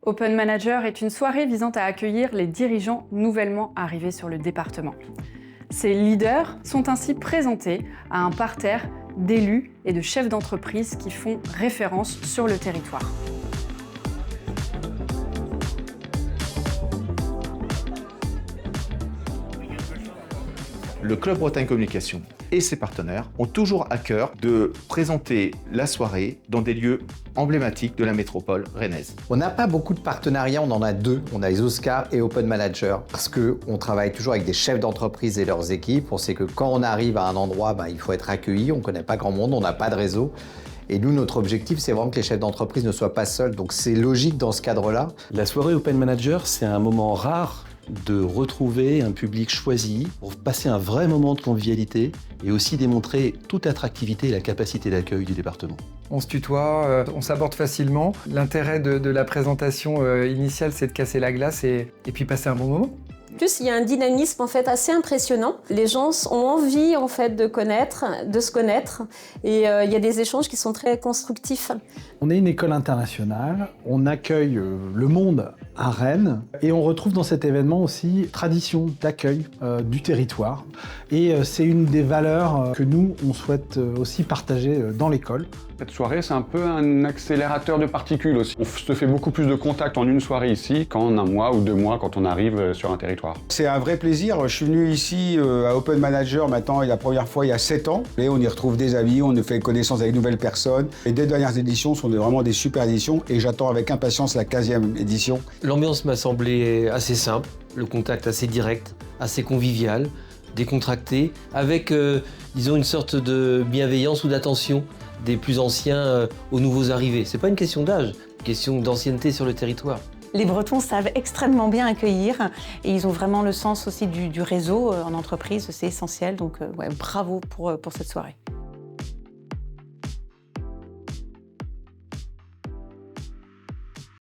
Open Manager est une soirée visant à accueillir les dirigeants nouvellement arrivés sur le département. Ces leaders sont ainsi présentés à un parterre d'élus et de chefs d'entreprise qui font référence sur le territoire. Le Club Bretagne Communication et ses partenaires ont toujours à cœur de présenter la soirée dans des lieux emblématiques de la métropole rennaise. On n'a pas beaucoup de partenariats, on en a deux. On a les Oscars et Open Manager parce qu'on travaille toujours avec des chefs d'entreprise et leurs équipes. On sait que quand on arrive à un endroit, il faut être accueilli, on ne connaît pas grand monde, on n'a pas de réseau. Et nous, notre objectif, c'est vraiment que les chefs d'entreprise ne soient pas seuls. Donc c'est logique dans ce cadre-là. La soirée Open Manager, c'est un moment rare de retrouver un public choisi pour passer un vrai moment de convivialité et aussi démontrer toute l'attractivité et la capacité d'accueil du département. On se tutoie, on s'aborde facilement. L'intérêt de la présentation initiale, c'est de casser la glace et puis passer un bon moment. En plus, il y a un dynamisme en fait assez impressionnant. Les gens ont envie en fait de se connaître, et il y a des échanges qui sont très constructifs. On est une école internationale, on accueille le monde à Rennes et on retrouve dans cet événement aussi tradition d'accueil du territoire. Et c'est une des valeurs que nous, on souhaite aussi partager dans l'école. Cette soirée, c'est un peu un accélérateur de particules aussi. On se fait beaucoup plus de contacts en une soirée ici qu'en un mois ou 2 mois quand on arrive sur un territoire. C'est un vrai plaisir. Je suis venu ici à Open Manager maintenant et la première fois il y a 7 ans. Et on y retrouve des amis, on fait connaissance avec de nouvelles personnes. Les 2 dernières éditions sont vraiment des super éditions et j'attends avec impatience la 15e édition. L'ambiance m'a semblé assez simple, le contact assez direct, assez convivial, décontracté, avec disons une sorte de bienveillance ou d'attention des plus anciens aux nouveaux arrivés. C'est pas une question d'âge, une question d'ancienneté sur le territoire. Les Bretons savent extrêmement bien accueillir et ils ont vraiment le sens aussi du réseau en entreprise, c'est essentiel, donc bravo pour cette soirée.